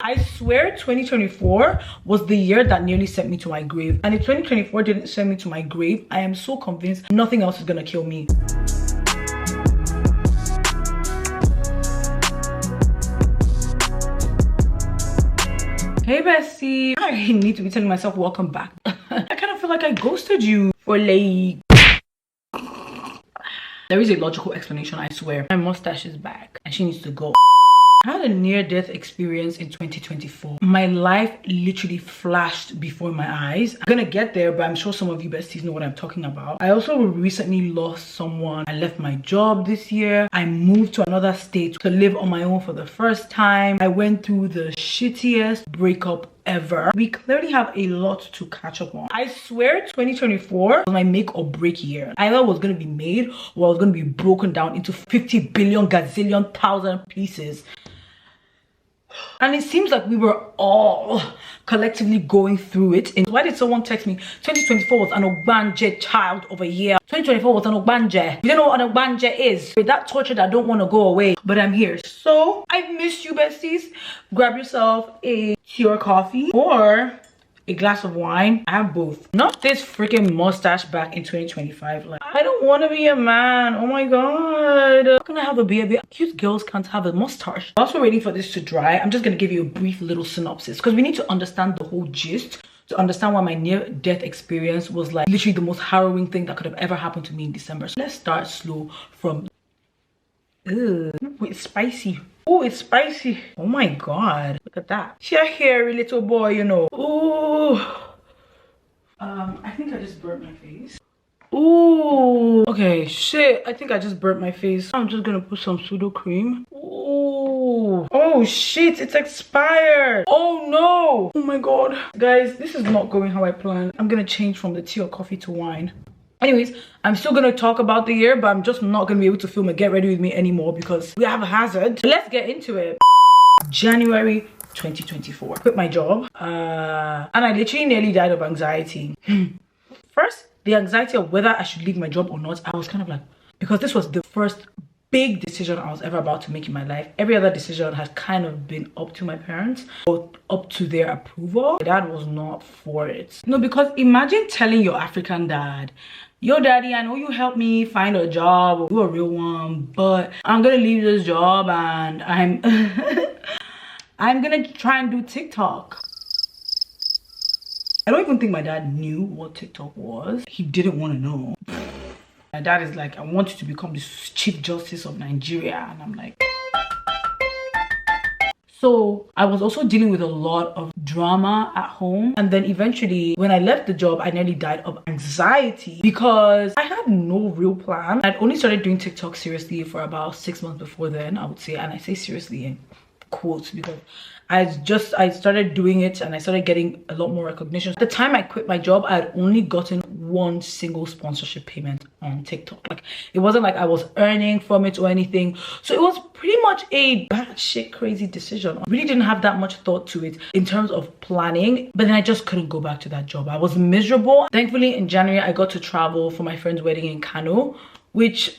I swear 2024 was the year that nearly sent me to my grave. And if 2024 didn't send me to my grave, I am so convinced nothing else is gonna kill me. Hey bestie, I need to be telling myself welcome back. I kind of feel like I ghosted you for like... There is a logical explanation, I swear. My mustache is back and she needs to go. I had a near-death experience in 2024. My life literally flashed before my eyes. I'm gonna get there, but I'm sure some of you besties know what I'm talking about. I also recently lost someone. I left my job this year. I moved to another state to live on my own for the first time. I went through the shittiest breakup ever. We clearly have a lot to catch up on. I swear 2024 was my make or break year. Either I was gonna be made or I was gonna be broken down into 50 billion gazillion thousand pieces. And it seems like we were all collectively going through it. And why did someone text me 2024 was an ogbanje child of a year? 2024 was an ogbanje. You don't know what an ogbanje is? With that torture that don't want to go away. But I'm here. So I've missed you besties. Grab yourself a tea or coffee or a glass of wine. I have both. Not this freaking mustache back in 2025. Like, I don't want to be a man. Oh my god. How can I have a baby? Cute girls can't have a mustache. Whilst we're waiting for this to dry, I'm just gonna give you a brief little synopsis because we need to understand the whole gist to understand why my near-death experience was like literally the most harrowing thing that could have ever happened to me in December. So let's start slow from... Ooh, it's spicy. Oh, it's spicy. Oh my god. Look at that. She a hairy little boy, you know. Ooh. I think I just burnt my face. Ooh. Okay, shit. I think I just burnt my face. I'm just gonna put some pseudo cream. Ooh. Oh shit, it's expired. Oh no. Oh my god. Guys, this is not going how I planned. I'm gonna change from the tea or coffee to wine. Anyways, I'm still gonna talk about the year, but I'm just not gonna be able to film a get ready with me anymore because we have a hazard. Let's get into it. January 2024. Quit my job and I literally nearly died of anxiety. First, the anxiety of whether I should leave my job or not. I was kind of like, because this was the first big decision I was ever about to make in my life. Every other decision has kind of been up to my parents or up to their approval. My dad was not for it. No, because imagine telling your African dad, yo daddy, I know you helped me find a job or do a real one, but I'm gonna leave this job and I'm I'm gonna try and do TikTok. I don't even think my dad knew what TikTok was. He didn't want to know. My dad is like, I want you to become the Chief Justice of Nigeria. And I'm like... So I was also dealing with a lot of drama at home. And then eventually, when I left the job, I nearly died of anxiety because I had no real plan. I'd only started doing TikTok seriously for about 6 months before then, I would say. And I say seriously in quotes because I started doing it and I started getting a lot more recognition. At the time I quit my job, I had only gotten one single sponsorship payment on TikTok. Like, it wasn't like I was earning from it or anything. So it was pretty much a batshit crazy decision. I really didn't have that much thought to it in terms of planning, but then I just couldn't go back to that job. I was miserable. Thankfully, in January, I got to travel for my friend's wedding in Kano, which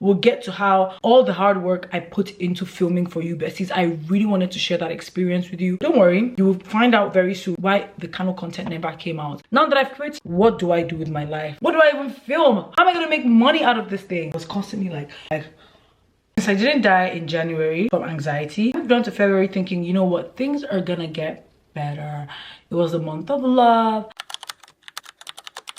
we'll get to how all the hard work I put into filming for you besties. I really wanted to share that experience with you. Don't worry, you will find out very soon why the Kano content never came out. Now that I've quit, what do I do with my life? What do I even film? How am I gonna make money out of this thing? I was constantly like since I didn't die in January from anxiety, I moved on to February thinking, you know what, things are gonna get better. It was the month of love.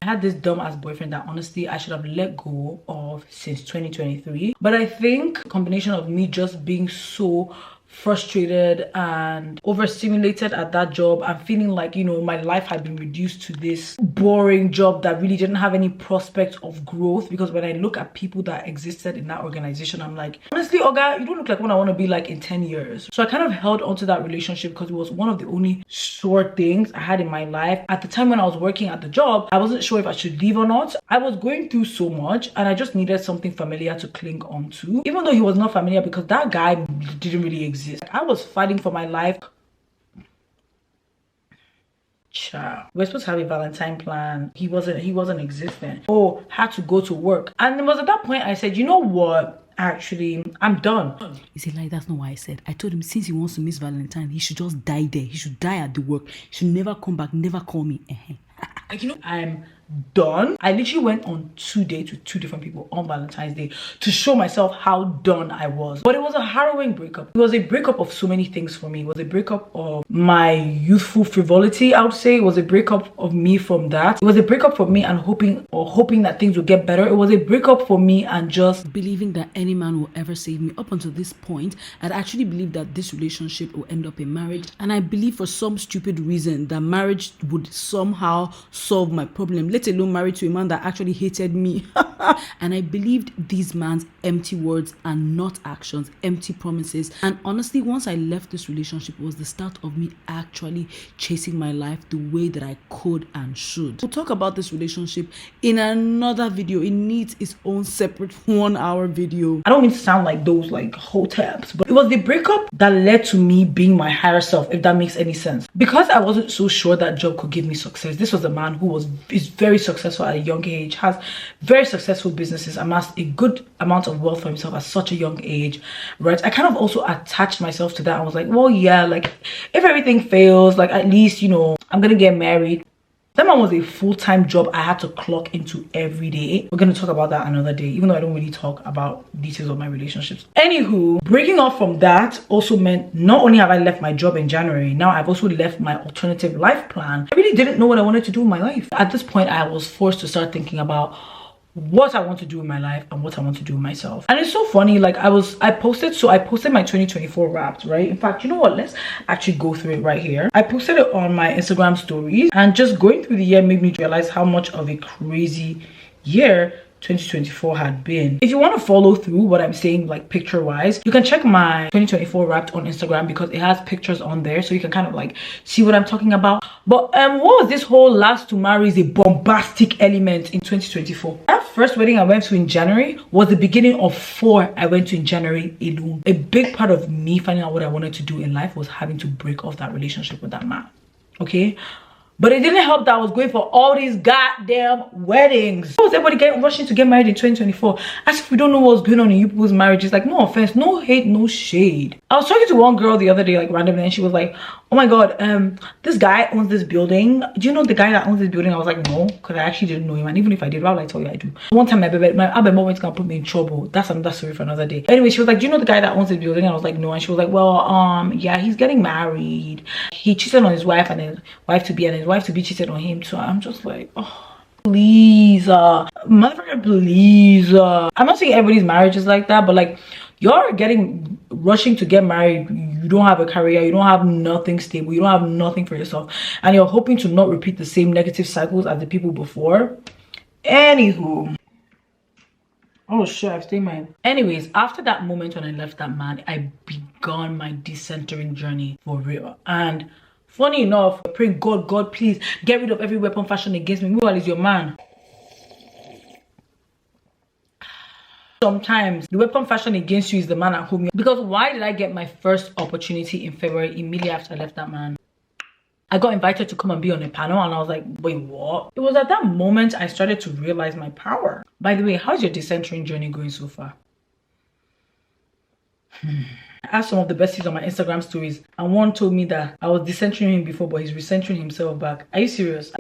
I had this dumb ass boyfriend that honestly I should have let go of since 2023. But I think a combination of me just being so frustrated and overstimulated at that job and feeling like, you know, my life had been reduced to this boring job that really didn't have any prospect of growth. Because when I look at people that existed in that organization, I'm like, honestly, Oga, you don't look like what I want to be like in 10 years. So I kind of held onto that relationship because it was one of the only sure things I had in my life. At the time when I was working at the job, I wasn't sure if I should leave or not. I was going through so much and I just needed something familiar to cling on to, even though he was not familiar because that guy didn't really exist. I was fighting for my life. Child. We're supposed to have a Valentine plan. He wasn't existing. Oh, had to go to work. And it was at that point I said, you know what? actually, I'm done. He said, like, that's not what I said. I told him since he wants to miss Valentine, he should just die there. He should die at the work. He should never come back, never call me. Like, you know, I'm done. I literally went on 2 dates with 2 different people on Valentine's Day to show myself how done I was. But it was a harrowing breakup. It was a breakup of so many things for me. It was a breakup of my youthful frivolity, I would say. It was a breakup of me from that. It was a breakup for me and hoping that things would get better. It was a breakup for me and just believing that any man will ever save me. Up until this point, I'd actually believed that this relationship will end up in marriage. And I believe for some stupid reason that marriage would somehow solve my problem, let alone married to a man that actually hated me. And I believed these man's empty words and not actions, empty promises. And honestly, once I left this relationship, it was the start of me actually chasing my life the way that I could and should. We'll talk about this relationship in another video. It needs its own separate 1-hour video. I don't mean to sound like those like hoteps, but it was the breakup that led to me being my higher self, if that makes any sense. Because I wasn't so sure that job could give me success. This was a man who is very successful at a young age, has very successful businesses, amassed a good amount of wealth for himself at such a young age, right? I kind of also attached myself to that. I was like, well, yeah, like if everything fails, like at least, you know, I'm gonna get married. That man was a full-time job I had to clock into every day. We're going to talk about that another day, even though I don't really talk about details of my relationships. Anywho, breaking off from that also meant not only have I left my job in January, now I've also left my alternative life plan. I really didn't know what I wanted to do in my life. At this point, I was forced to start thinking about what I want to do in my life and what I want to do with myself. And it's so funny, like I posted my 2024 wrapped, right? In fact, you know what, let's actually go through it right here. I posted it on my Instagram stories, and just going through the year made me realize how much of a crazy year 2024 had been. If you want to follow through what I'm saying, like picture wise, you can check my 2024 wrapped on Instagram because it has pictures on there, so you can kind of like see what I'm talking about. But what was this whole last to marry is a bombastic element in 2024. That first wedding I went to in January was the beginning of 4 I went to in January alone. A big part of me finding out what I wanted to do in life was having to break off that relationship with that man. Okay, but it didn't help that I was going for all these goddamn weddings. How was everybody rushing to get married in 2024? As if we don't know what's going on in you people's marriages. Like, no offense, no hate, no shade. I was talking to one girl the other day, like randomly, and she was like, oh my god, this guy owns this building. Do you know the guy that owns this building? I was like, no, because I actually didn't know him. And even if I did, why would I tell you I do? One time my mom went to put me in trouble. That's another story for another day. Anyway, she was like, do you know the guy that owns this building? And I was like, no. And she was like, well, yeah, he's getting married. He cheated on his wife and his wife to be, and his wife to be cheated on him too. I'm just like, oh, please, motherfucker, please. I'm not saying everybody's marriage is like that, but like, you're rushing to get married. You don't have a career, you don't have nothing stable, you don't have nothing for yourself, and you're hoping to not repeat the same negative cycles as the people before. Anywho, oh shit, I've stayed mine. Anyways, after that moment when I left that man, I began my decentering journey for real. And funny enough, I pray God, please get rid of every weapon fashioned against me. Meanwhile, is your man. Sometimes the weapon fashioned against you is the man at home. Because why did I get my first opportunity in February immediately after I left that man? I got invited to come and be on a panel, and I was like, wait, what? It was at that moment I started to realize my power. By the way, how's your decentering journey going so far? I asked some of the besties on my Instagram stories, and one told me that I was decentering him before, but he's recentering himself back. Are you serious?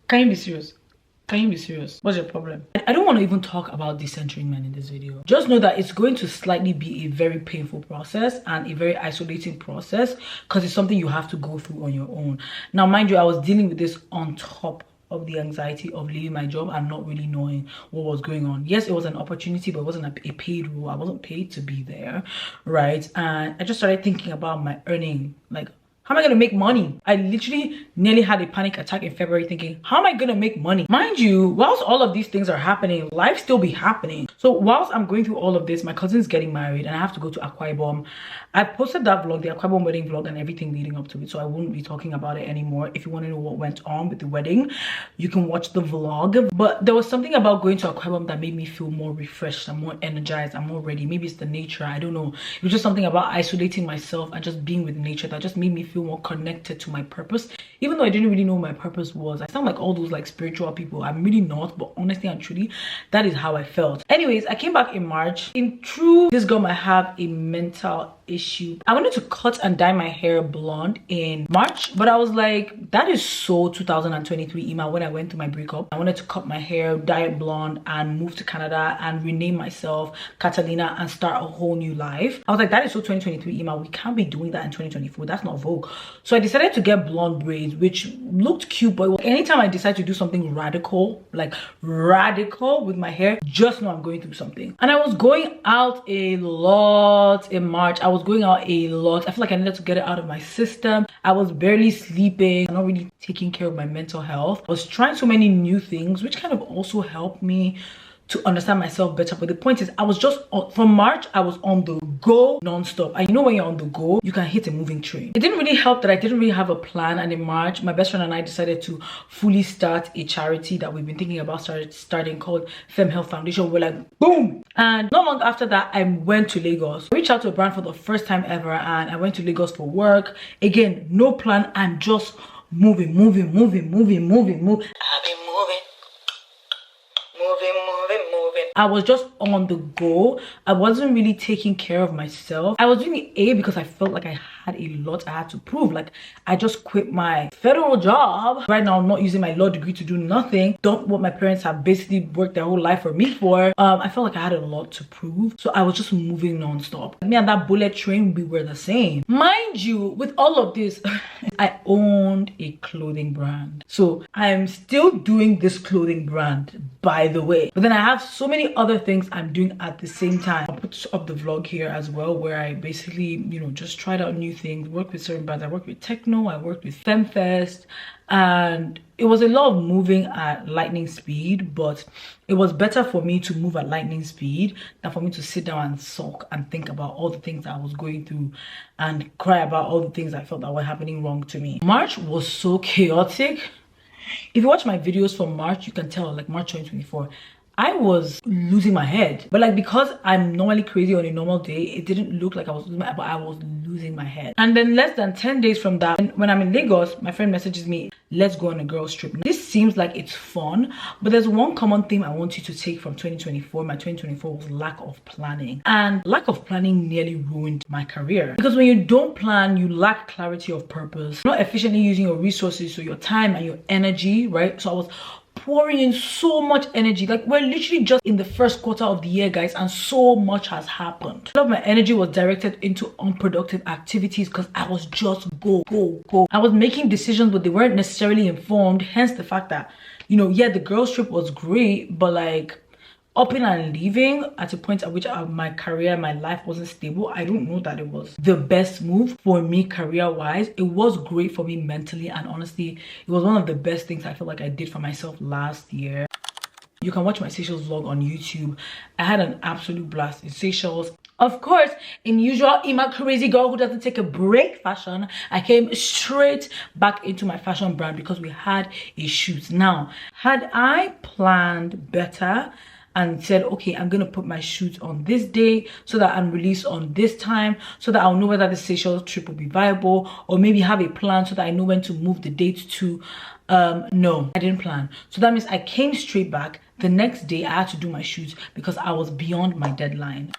Can you be serious? Can you be serious? What's your problem? I don't want to even talk about decentering men in this video. Just know that it's going to slightly be a very painful process and a very isolating process, because it's something you have to go through on your own. Now, mind you, I was dealing with this on top of the anxiety of leaving my job and not really knowing what was going on. Yes, it was an opportunity, but it wasn't a paid role. I wasn't paid to be there, right? And I just started thinking about my earning, like, how am I gonna make money? I literally nearly had a panic attack in February thinking, how am I gonna make money? Mind you, whilst all of these things are happening, life still be happening. So whilst I'm going through all of this, my cousin's getting married and I have to go to Grwm. I posted that vlog, the Grwm wedding vlog, and everything leading up to it, so I wouldn't be talking about it anymore. If you want to know what went on with the wedding, you can watch the vlog. But there was something about going to Grwm that made me feel more refreshed and more energized and more ready. Maybe it's the nature, I don't know. It was just something about isolating myself and just being with nature that just made me feel more connected to my purpose even though I didn't really know what my purpose was. I sound like all those like spiritual people. I'm really not, but honestly and truly, that is how I felt. Anyways, I came back in March. In true this girl might have a mental issue, I wanted to cut and dye my hair blonde in March, but I was like, that is so 2023 Ima. When I went through my breakup, I wanted to cut my hair, dye it blonde, and move to Canada and rename myself Catalina and start a whole new life. I was like, that is so 2023 Ima. We can't be doing that in 2024. That's not Vogue. So I decided to get blonde braids, which looked cute, but anytime I decide to do something radical, like radical with my hair, just know I'm going through something. And I was going out a lot in March. I was going out a lot. I feel like I needed to get it out of my system. I was barely sleeping, not really taking care of my mental health. I was trying so many new things, which kind of also helped me to understand myself better. But the point is, I was just from March, I was on the go non-stop. And you know, when you're on the go, you can hit a moving train. It didn't really help that I didn't really have a plan. And in March, my best friend and I decided to fully start a charity that we've been thinking about starting called Femme Health Foundation. We're like, boom. And not long after that, I went to Lagos. I reached out to a brand for the first time ever, and I went to Lagos for work. Again, no plan. I'm just moving. I've been moving. I was just on the go. I wasn't really taking care of myself. I was doing the A because I felt like I had a lot I had to prove. Like, I just quit my federal job. Right now, I'm not using my law degree to do nothing. Don't what my parents have basically worked their whole life for me for. I felt like I had a lot to prove. So I was just moving non-stop. Me and that bullet train, we were the same. Mind you, with all of this, I owned a clothing brand. So I'm still doing this clothing brand, by the way. But then I have so many other things I'm doing at the same time. I'll put up the vlog here as well, where I basically, you know, just tried out new things, worked with certain brands. I worked with Techno, I worked with FemFest, and it was a lot of moving at lightning speed, but it was better for me to move at lightning speed than for me to sit down and sulk and think about all the things I was going through and cry about all the things I felt that were happening wrong to me. March was so chaotic. If you watch my videos from March, you can tell, like March 2024, I was losing my head. But like, because I'm normally crazy on a normal day, it didn't look like I was losing my head, but I was losing my head. And then less than 10 days from that, when I'm in Lagos, my friend messages me, let's go on a girls trip. This seems like it's fun, but there's one common theme I want you to take from 2024. My 2024 was lack of planning. And lack of planning nearly ruined my career. Because when you don't plan, you lack clarity of purpose. You're not efficiently using your resources, so your time and your energy, right? So I was pouring in so much energy. Like, we're literally just in the first quarter of the year, guys, and so much has happened. A lot of my energy was directed into unproductive activities because I was just go. I was making decisions, but they weren't necessarily informed, hence the fact that, you know, yeah, the girls trip was great, but like, upping and leaving at a point at which my career, my life wasn't stable, I don't know that it was the best move for me career-wise. It was great for me mentally, and honestly, it was one of the best things I feel like I did for myself last year. You can watch my Seychelles vlog on YouTube. I had an absolute blast in Seychelles. Of course, in usual Ima crazy girl who doesn't take a break fashion, I came straight back into my fashion brand because we had a shoot. Now, had I planned better and said, okay, I'm gonna put my shoot on this day so that I'm released on this time, so that I'll know whether the Seychelles trip will be viable, or maybe have a plan so that I know when to move the date to. No, I didn't plan. So that means I came straight back. The next day I had to do my shoot because I was beyond my deadline.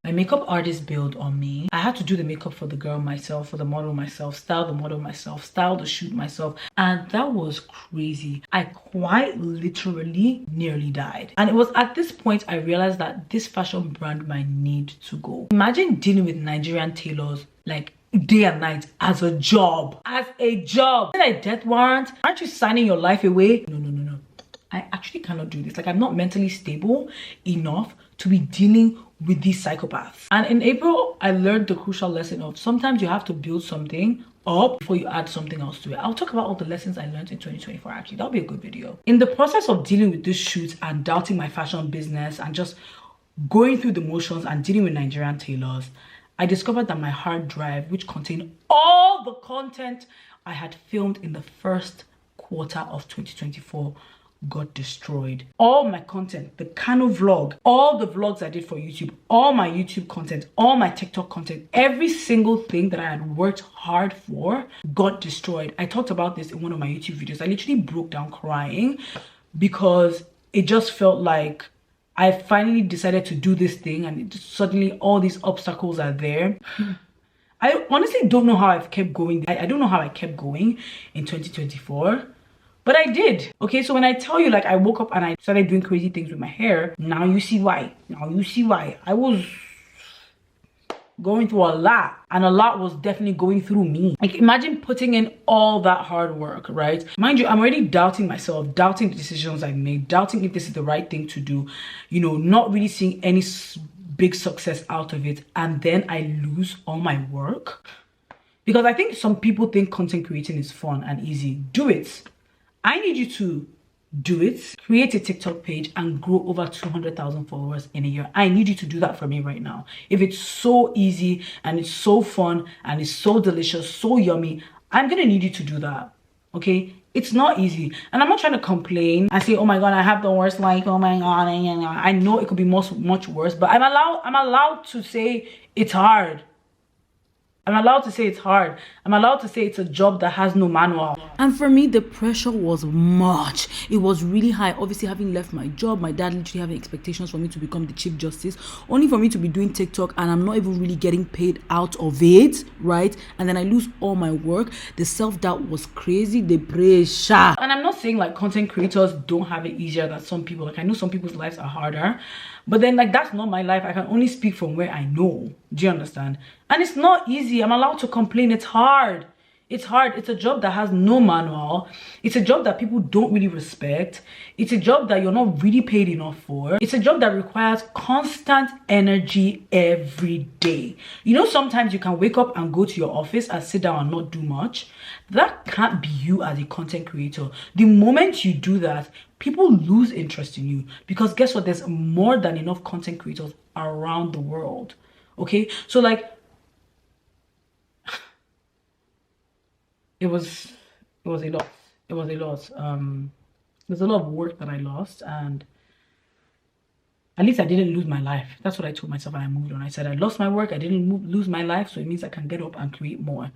My makeup artist bailed on me. I had to do the makeup for the girl myself, for the model myself, style the model myself, style the shoot myself. And that was crazy. I quite literally nearly died. And it was at this point I realized that this fashion brand might need to go. Imagine dealing with Nigerian tailors like day and night as a job. As a job. Is it a death warrant? Aren't you signing your life away? No. I actually cannot do this. Like, I'm not mentally stable enough to be dealing with these psychopaths. And in April, I learned the crucial lesson of sometimes you have to build something up before you add something else to it. I'll talk about all the lessons I learned in 2024. Actually, that'll be a good video. In the process of dealing with this shoot and doubting my fashion business and just going through the motions and dealing with Nigerian tailors, I discovered that my hard drive, which contained all the content I had filmed in the first quarter of 2024, got destroyed. All my content, the Kano vlog, all the vlogs I did for YouTube, all my YouTube content, all my TikTok content, every single thing that I had worked hard for got destroyed. I talked about this in one of my YouTube videos. I literally broke down crying because it just felt like I finally decided to do this thing and suddenly all these obstacles are there. I honestly don't know how I've kept going. I don't know how I kept going in 2024. But I did. Okay, so when I tell you, like, I woke up and I started doing crazy things with my hair, now you see why. Now you see why. I was going through a lot, and a lot was definitely going through me. Like, imagine putting in all that hard work, right? Mind you, I'm already doubting myself, doubting the decisions I made, doubting if this is the right thing to do, you know, not really seeing any big success out of it, and then I lose all my work. Because I think some people think content creating is fun and easy. Do it. I need you to do it, create a TikTok page and grow over 200,000 followers in a year. I need you to do that for me right now. If it's so easy and it's so fun and it's so delicious, so yummy, I'm gonna need you to do that, okay? It's not easy. And I'm not trying to complain. I say, oh my God, I have the worst life, oh my God. I know it could be much worse, but I'm allowed to say it's hard. I'm allowed to say it's hard. I'm allowed to say it's a job that has no manual. And for me, the pressure was much. It was really high. Obviously, having left my job, my dad literally having expectations for me to become the Chief Justice, only for me to be doing TikTok and I'm not even really getting paid out of it, right? And then I lose all my work. The self-doubt was crazy, the pressure. And I'm not saying like content creators don't have it easier than some people. Like, I know some people's lives are harder, but then like that's not my life. I can only speak from where I know. Do you understand? And it's not easy. I'm allowed to complain. It's hard. It's hard. It's a job that has no manual. It's a job that people don't really respect. It's a job that you're not really paid enough for. It's a job that requires constant energy every day. You know, sometimes you can wake up and go to your office and sit down and not do much. That can't be you as a content creator. The moment you do that, people lose interest in you, because guess what? There's more than enough content creators around the world. Okay, so like it was a lot. It was a lot. There's a lot of work that I lost, and at least I didn't lose my life. That's what I told myself when I moved on. I said I lost my work, I didn't lose my life, so it means I can get up and create more.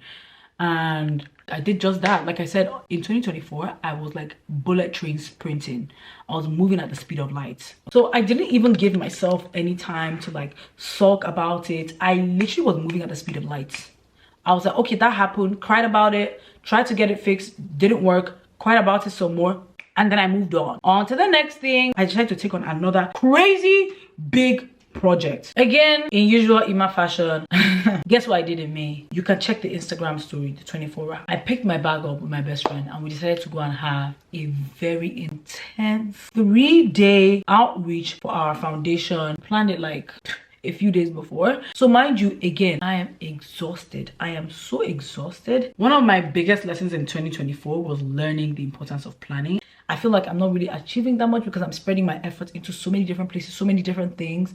And I did just that. Like I said, in 2024 I was like bullet train sprinting. I was moving at the speed of light, so I didn't even give myself any time to like sulk about it. I literally was moving at the speed of light. I was like, okay, that happened, cried about it, tried to get it fixed, didn't work, cried about it some more, and then I moved on to the next thing. I decided to take on another crazy big project. Again, in usual Ima fashion, guess what I did in May? You can check the Instagram story, the 24-hour. I picked my bag up with my best friend and we decided to go and have a very intense 3-day outreach for our foundation. Planned it like a few days before. So mind you, again, I am exhausted. I am so exhausted. One of my biggest lessons in 2024 was learning the importance of planning. I feel like I'm not really achieving that much because I'm spreading my efforts into so many different places, so many different things.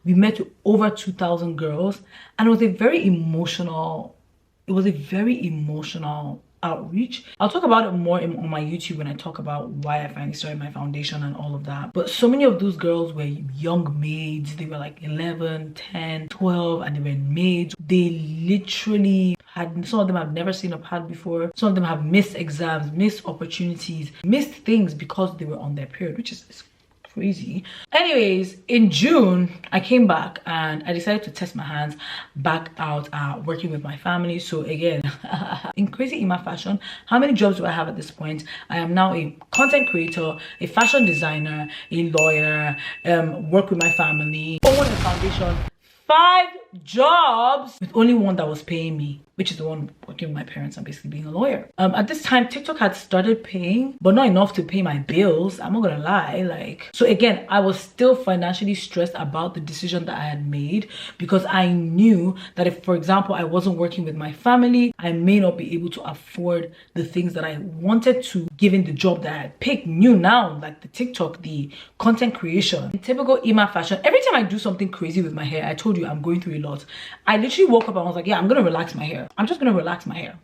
We met with over 2,000 girls, and it was a very emotional outreach. I'll talk about it more on my YouTube when I talk about why I finally started my foundation and all of that. But so many of those girls were young maids. They were like 11, 10, 12, and they were maids. They literally had, some of them have never seen a pad before. Some of them have missed exams, missed opportunities, missed things because they were on their period, which is crazy. Anyways, in June I came back and I decided to test my hands back out working with my family. So again, in crazy Ima fashion, how many jobs do I have at this point? I am now a content creator, a fashion designer, a lawyer, work with my family, own a foundation. 5 jobs with only one that was paying me, which is the one working with my parents and basically being a lawyer. At this time, TikTok had started paying, but not enough to pay my bills. I'm not gonna lie. Like, so again, I was still financially stressed about the decision that I had made, because I knew that if, for example, I wasn't working with my family, I may not be able to afford the things that I wanted to, given the job that I had picked new now, like the TikTok, the content creation. In typical Ima fashion, every time I do something crazy with my hair, I told you I'm going through a lot. I literally woke up and I was like, yeah, I'm gonna relax my hair. I'm just gonna relax my hair.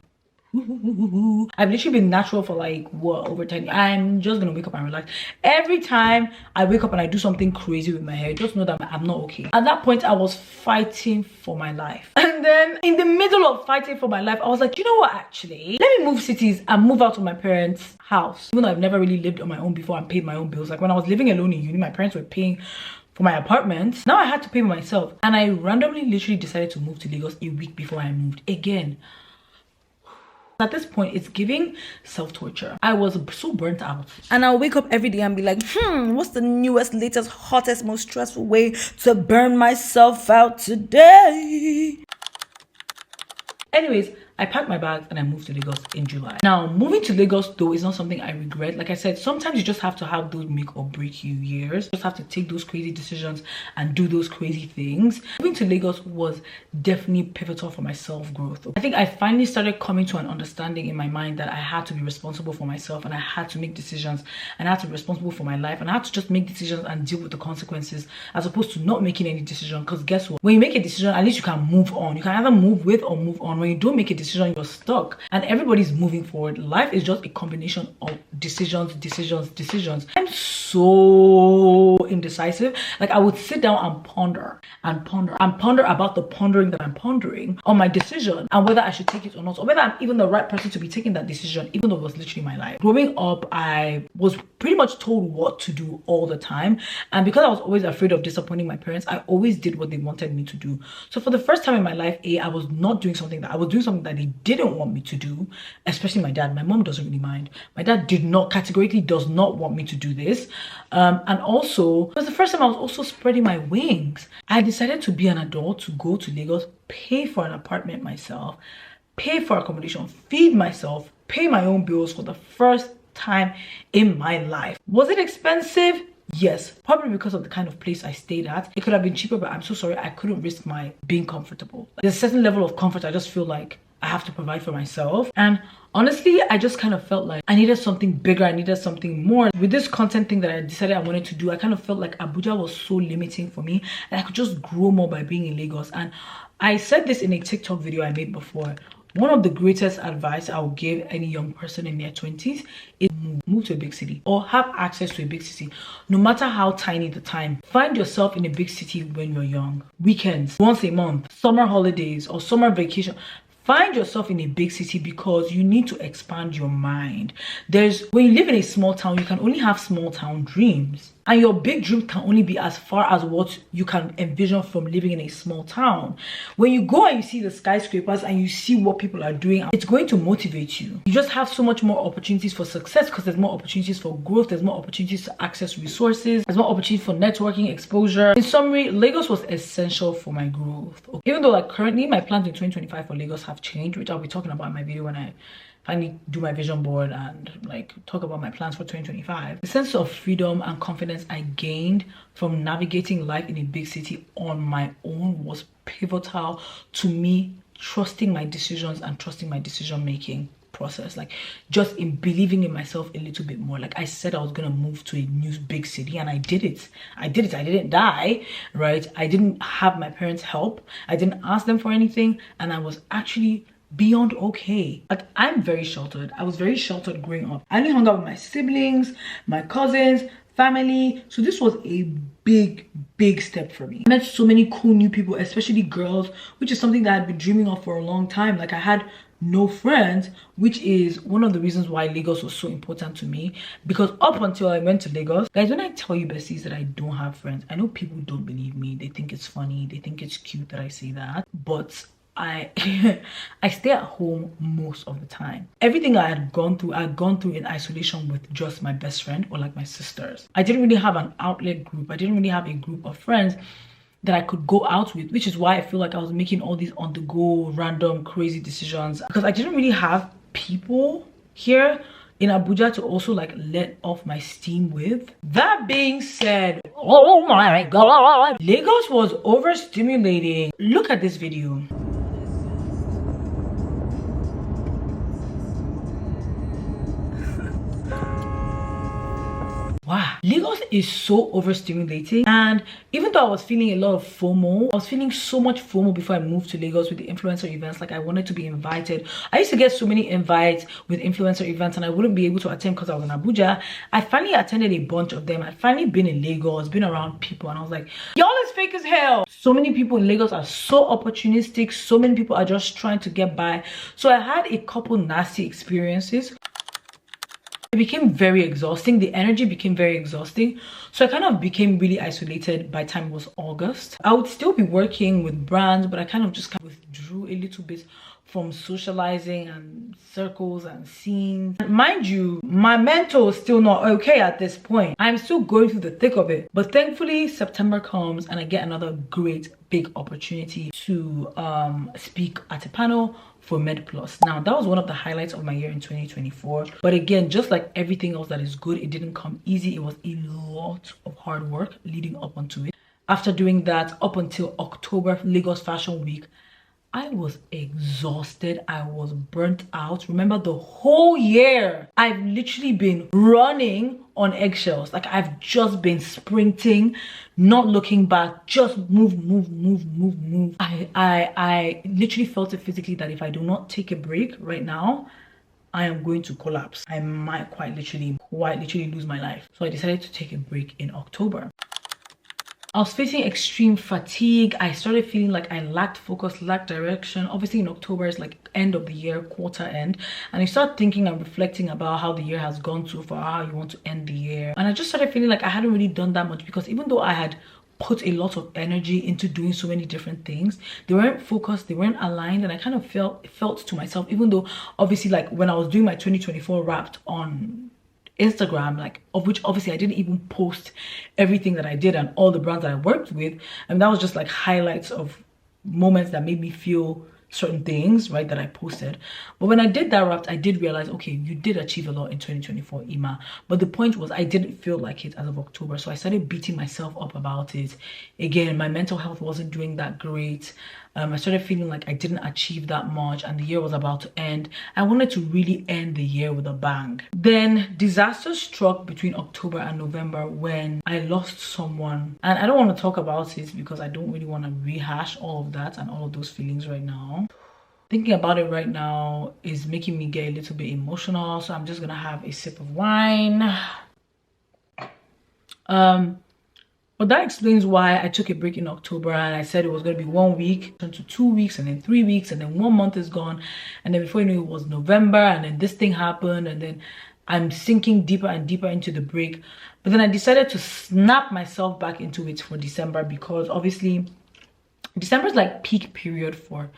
I've literally been natural for like what, over 10 years. I'm just gonna wake up and relax. Every time I wake up and I do something crazy with my hair, just know that I'm not okay. At that point, I was fighting for my life. And then in the middle of fighting for my life, I was like, you know what, actually, let me move cities and move out of my parents' house. Even though I've never really lived on my own before and paid my own bills. Like when I was living alone in uni, my parents were paying for my apartment. Now I had to pay myself. And I randomly literally decided to move to Lagos a week before I moved. Again, at this point, it's giving self-torture. I was so burnt out. And I'll wake up every day and be like, what's the newest, latest, hottest, most stressful way to burn myself out today? Anyways, I packed my bags and I moved to Lagos in July. Now, moving to Lagos though is not something I regret. Like I said, sometimes you just have to have those make or break you years. You just have to take those crazy decisions and do those crazy things. Moving to Lagos was definitely pivotal for my self-growth. I think I finally started coming to an understanding in my mind that I had to be responsible for myself and I had to make decisions and I had to be responsible for my life and I had to just make decisions and deal with the consequences as opposed to not making any decision. Because guess what? When you make a decision, at least you can move on. You can either move with or move on. When you don't make a decision, you're stuck and everybody's moving forward. Life is just a combination of decisions. I'm so indecisive. Like I would sit down and ponder about the pondering that I'm pondering on my decision and whether I should take it or not, or whether I'm even the right person to be taking that decision, even though it was literally my life. Growing up, I was pretty much told what to do all the time, and because I was always afraid of disappointing my parents, I always did what they wanted me to do. So for the first time in my life, I was not doing something that I was doing something that they didn't want me to do, especially my dad. My mom doesn't really mind. My dad categorically does not want me to do this. And also, it was the first time I was also spreading my wings. I decided to be an adult, to go to Lagos, pay for an apartment myself, pay for accommodation, feed myself, pay my own bills for the first time in my life. Was it expensive? Yes, probably because of the kind of place I stayed at. It could have been cheaper, but I'm so sorry, I couldn't risk my being comfortable. There's a certain level of comfort I just feel like I have to provide for myself. And honestly, I just kind of felt like I needed something bigger. I needed something more. With this content thing that I decided I wanted to do, I kind of felt like Abuja was so limiting for me and I could just grow more by being in Lagos. And I said this in a TikTok video I made before. One of the greatest advice I would give any young person in their 20s is move to a big city or have access to a big city, no matter how tiny the time. Find yourself in a big city when you're young. Weekends, once a month, summer holidays or summer vacation. Find yourself in a big city because you need to expand your mind. When you live in a small town, you can only have small town dreams. And your big dreams can only be as far as what you can envision from living in a small town. When you go and you see the skyscrapers and you see what people are doing, it's going to motivate you. You just have so much more opportunities for success because there's more opportunities for growth, there's more opportunities to access resources, there's more opportunities for networking, exposure. In summary, Lagos was essential for my growth. Even though like currently my plans in 2025 for Lagos have changed, which I'll be talking about in my video when I finally do my vision board and like talk about my plans for 2025. The sense of freedom and confidence I gained from navigating life in a big city on my own was pivotal to me trusting my decisions and trusting my decision making process, like just in believing in myself a little bit more. Like I said, I was gonna move to a new big city and I did it. I didn't die, right? I didn't have my parents' help. I didn't ask them for anything and I was actually beyond okay. Like I'm very sheltered. I was very sheltered growing up. I only hung out with my siblings, my cousins, family. So this was a big step for me. I met so many cool new people, especially girls, which is something that I'd been dreaming of for a long time. Like I had no friends, which is one of the reasons why Lagos was so important to me, because up until I went to Lagos, guys, when I tell you besties that I don't have friends, I know people don't believe me. They think it's funny, they think it's cute that I say that, but I stay at home most of the time. Everything I had gone through in isolation with just my best friend or like my sisters. I didn't really have an outlet group. I didn't really have a group of friends that I could go out with, which is why I feel like I was making all these on the go random crazy decisions, because I didn't really have people here in Abuja to also like let off my steam with. That being said, oh my god, Lagos was overstimulating. Look at this video. Wow. Lagos is so overstimulating, and even though I was feeling a lot of FOMO, I was feeling so much FOMO before I moved to Lagos with the influencer events. Like, I wanted to be invited. I used to get so many invites with influencer events and I wouldn't be able to attend because I was in Abuja. I finally attended a bunch of them. I'd finally been in Lagos, been around people, and I was like, y'all is fake as hell. So many people in Lagos are so opportunistic. So many people are just trying to get by. So I had a couple nasty experiences. It became very exhausting. The energy became very exhausting. So I kind of became really isolated by the time it was August. I would still be working with brands, but I kind of withdrew a little bit from socializing and circles and scenes. And mind you, my mental is still not okay at this point. I'm still going through the thick of it. But thankfully, September comes and I get another great big opportunity to speak at a panel for Med Plus. Now, that was one of the highlights of my year in 2024. But again, just like everything else that is good, it didn't come easy. It was a lot of hard work leading up onto it. After doing that, up until October, Lagos Fashion Week, I was exhausted. I was burnt out. Remember, the whole year, I've literally been running on eggshells. Like, I've just been sprinting, not looking back, just move. I literally felt it physically that if I do not take a break right now, I am going to collapse. I might quite literally lose my life. So I decided to take a break in October. I was facing extreme fatigue. I started feeling like I lacked focus, lacked direction. Obviously in October is like end of the year, quarter end. And you start thinking and reflecting about how the year has gone so far, how you want to end the year. And I just started feeling like I hadn't really done that much, because even though I had put a lot of energy into doing so many different things, they weren't focused, they weren't aligned. And I kind of felt to myself, even though obviously like when I was doing my 2024 wrapped on Instagram, like, of which obviously I didn't even post everything that I did and all the brands that I worked with, and that was just like highlights of moments that made me feel certain things, right, that I posted. But when I did that wrapped, I did realize, okay, you did achieve a lot in 2024, Ima. But the point was, I didn't feel like it as of October. So I started beating myself up about it. Again, my mental health wasn't doing that great. I started feeling like I didn't achieve that much and the year was about to end. I wanted to really end the year with a bang. Then disaster struck between October and November when I lost someone. And I don't want to talk about it because I don't really want to rehash all of that and all of those feelings right now. Thinking about it right now is making me get a little bit emotional. So I'm just going to have a sip of wine. But that explains why I took a break in October, and I said it was going to be 1 week, turned to 2 weeks, and then 3 weeks, and then 1 month is gone. And then before you know it was November, and then this thing happened, and then I'm sinking deeper and deeper into the break. But then I decided to snap myself back into it for December, because obviously December is like peak period for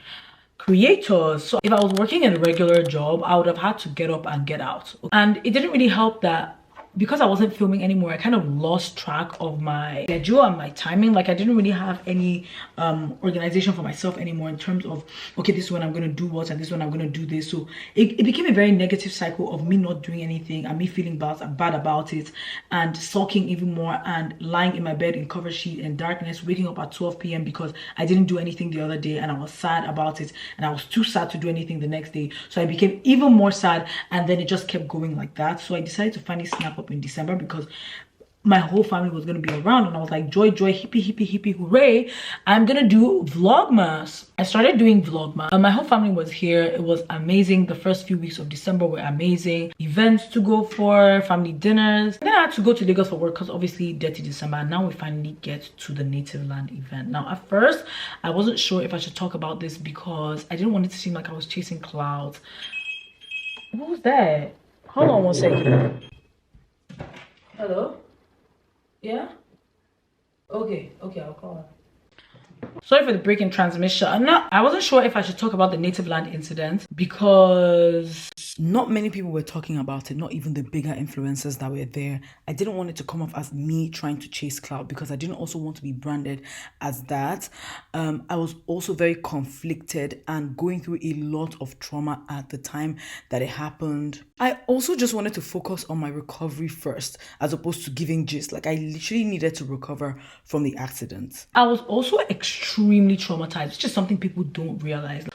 creators. So if I was working in a regular job, I would have had to get up and get out. And it didn't really help that because I wasn't filming anymore, I kind of lost track of my schedule and my timing. Like, I didn't really have any organization for myself anymore in terms of, okay, this is when I'm going to do what and this is when I'm going to do this. So it became a very negative cycle of me not doing anything and me feeling bad about it and sulking even more and lying in my bed in cover sheet in darkness, waking up at 12 p.m. because I didn't do anything the other day and I was sad about it and I was too sad to do anything the next day. So I became even more sad, and then it just kept going like that. So I decided to finally snap up in December because my whole family was going to be around, and I was like, joy, hippie, hooray, I'm gonna do Vlogmas. I started doing Vlogmas. My whole family was here. It was amazing. The first few weeks of December were amazing. Events to go for, family dinners. And then I had to go to Lagos for work because obviously DETTY December. And now we finally get to the Native Land event. Now at first I wasn't sure if I should talk about this because I didn't want it to seem like I was chasing clouds. What was that? Hold on 1 second. Hello? Yeah? Okay, I'll call her. Sorry for the break in transmission. No, I wasn't sure if I should talk about the Native Land incident because not many people were talking about it, not even the bigger influencers that were there. I didn't want it to come off as me trying to chase clout because I didn't also want to be branded as that. I was also very conflicted and going through a lot of trauma at the time that it happened. I also just wanted to focus on my recovery first as opposed to giving gist. Like, I literally needed to recover from the accident. I was also extremely traumatized, which is something people don't realize.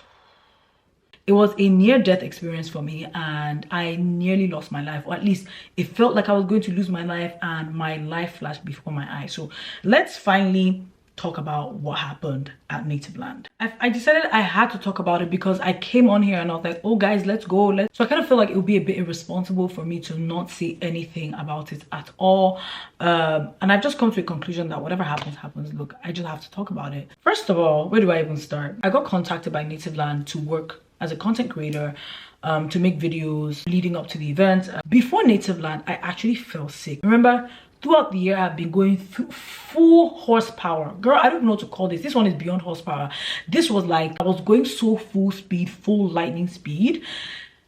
It was a near-death experience for me, and I nearly lost my life, or at least it felt like I was going to lose my life, and my life flashed before my eyes. So let's finally talk about what happened at native land. I decided I had to talk about it because I came on here and I was like, oh guys, let's go. So I kind of feel like it would be a bit irresponsible for me to not say anything about it at all. And I've just come to a conclusion that whatever happens, happens. Look, I just have to talk about it. First of all, where do I even start? I got contacted by Native Land to work as a content creator, to make videos leading up to the event. Before Native Land, I actually fell sick. Remember, throughout the year, I've been going through full horsepower. Girl, I don't know what to call this. This one is beyond horsepower. This was like, I was going so full speed, full lightning speed,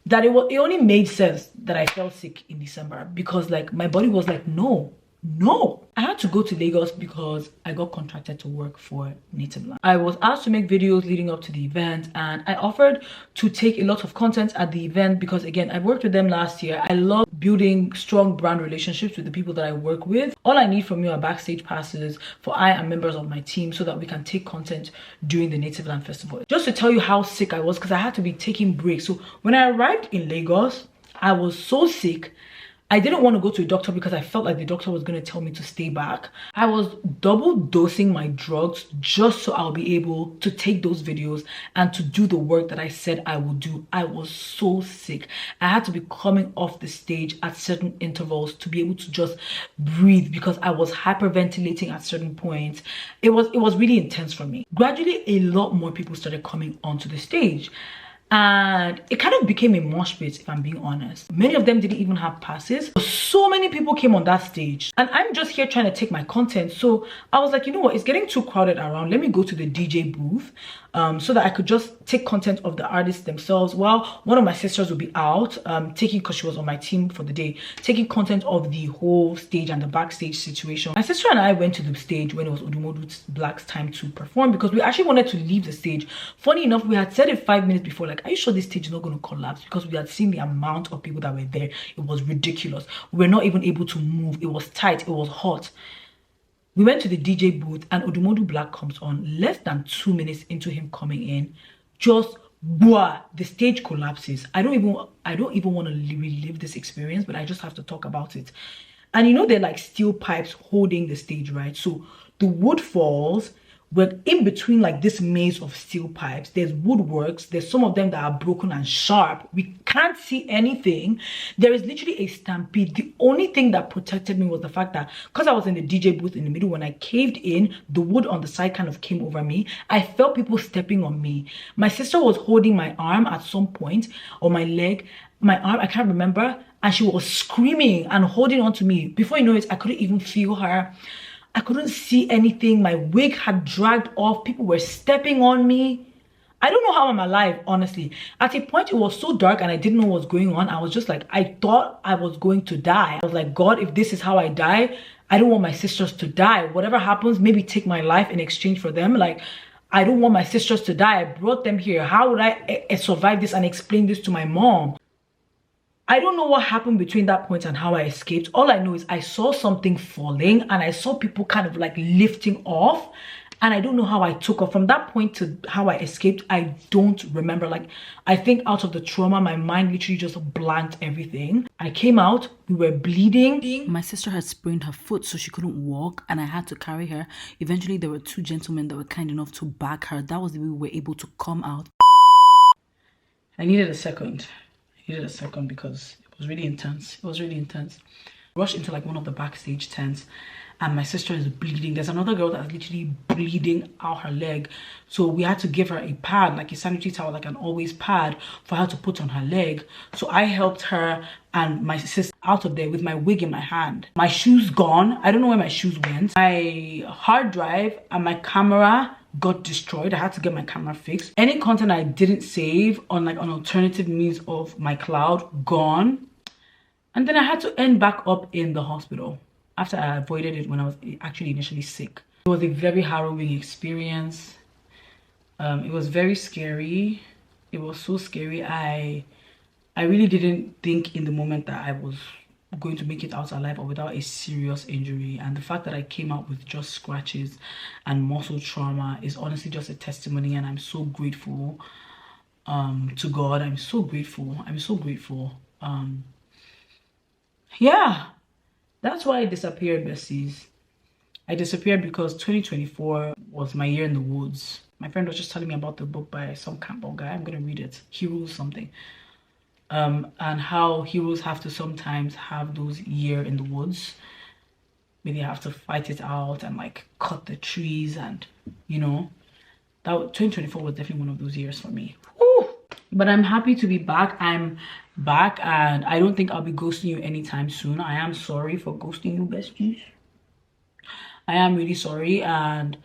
that it only made sense that I fell sick in December, because like my body was like, no. I had to go to Lagos because I got contracted to work for Native Land. I was asked to make videos leading up to the event, and I offered to take a lot of content at the event because, again, I worked with them last year. I love building strong brand relationships with the people that I work with. All I need from you are backstage passes for I and members of my team so that we can take content during the Native Land Festival. Just to tell you how sick I was, because I had to be taking breaks. So when I arrived in Lagos, I was so sick. I didn't want to go to a doctor because I felt like the doctor was going to tell me to stay back. I was double dosing my drugs just so I'll be able to take those videos and to do the work that I said I would do. I was so sick. I had to be coming off the stage at certain intervals to be able to just breathe because I was hyperventilating at certain points. It was really intense for me. Gradually, a lot more people started coming onto the stage. And it kind of became a mosh pit, if I'm being honest. Many of them didn't even have passes. So many people came on that stage. And I'm just here trying to take my content. So I was like, you know what? It's getting too crowded around. Let me go to the DJ booth so that I could just take content of the artists themselves. While one of my sisters would be out, taking, because she was on my team for the day, taking content of the whole stage and the backstage situation. My sister and I went to the stage when it was Odumodu Black's time to perform because we actually wanted to leave the stage. Funny enough, we had said it 5 minutes before, like, are you sure this stage is not going to collapse? Because we had seen the amount of people that were there. It was ridiculous. We were not even able to move. It was tight. It was hot. We went to the DJ booth and Odumodu Black comes on. Less than 2 minutes into him coming in, just boah, the stage collapses. I don't even want to relive this experience, but I just have to talk about it. And you know, they're like steel pipes holding the stage, right? So the wood falls. But in between like this maze of steel pipes, there's woodworks. There's some of them that are broken and sharp. We can't see anything. There is literally a stampede. The only thing that protected me was the fact that because I was in the DJ booth in the middle, when I caved in, the wood on the side kind of came over me. I felt people stepping on me. My sister was holding my arm at some point, or my leg, my arm, I can't remember. And she was screaming and holding on to me. Before you know it, I couldn't even feel her. I couldn't see anything. My wig had dragged off. People were stepping on me. I don't know how I'm alive, honestly. At a point, it was so dark and I didn't know what was going on. I was just like, I thought I was going to die. I was like, God, if this is how I die, I don't want my sisters to die. Whatever happens, maybe take my life in exchange for them. Like, I don't want my sisters to die. I brought them here. How would I survive this and explain this to my mom? I don't know what happened between that point and how I escaped. All I know is I saw something falling and I saw people kind of like lifting off, and I don't know how I took off. From that point to how I escaped, I don't remember. Like, I think out of the trauma, my mind literally just blanked everything. I came out, we were bleeding. My sister had sprained her foot, so she couldn't walk, and I had to carry her. Eventually, there were 2 gentlemen that were kind enough to back her. That was the way we were able to come out. I needed a second. Because it was really intense. Rushed into like one of the backstage tents, and my sister is bleeding. There's another girl that's literally bleeding out her leg, so we had to give her a pad, like a sanitary towel, like an always pad for her to put on her leg. So I helped her and my sister out of there with my wig in my hand. My shoes gone. I don't know where my shoes went. My hard drive and my camera got destroyed. I had to get my camera fixed. Any content I didn't save on like an alternative means of my cloud, gone. And then I had to end back up in the hospital after I avoided it when I was actually initially sick. It was a very harrowing experience. It was very scary. It was so scary. I really didn't think in the moment that I was going to make it out alive or without a serious injury, and the fact that I came out with just scratches and muscle trauma is honestly just a testimony, and I'm so grateful. to God. I'm so grateful. I'm so grateful. Yeah, that's why I disappeared, besties. I disappeared because 2024 was my year in the woods. My friend was just telling me about the book by some Campbell guy. I'm gonna read it. Heroes something. And how heroes have to sometimes have those year in the woods. Maybe they have to fight it out and like cut the trees, and you know, that 2024 was definitely one of those years for me. Woo! But I'm happy to be back. I'm back, and I don't think I'll be ghosting you anytime soon. I am sorry for ghosting you, besties. I am really sorry, and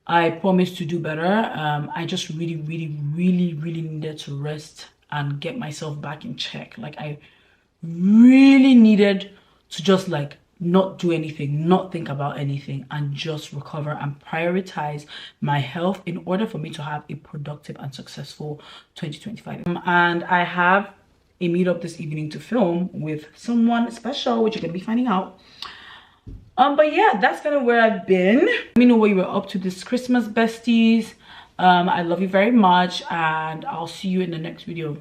I promise to do better. I just really needed to rest and get myself back in check. Like, I really needed to just like not do anything, not think about anything, and just recover and prioritize my health in order for me to have a productive and successful 2025. And I have a meetup this evening to film with someone special, which you're gonna be finding out. But yeah, that's kind of where I've been. Let me know what you were up to this Christmas, besties. I love you very much, and I'll see you in the next video.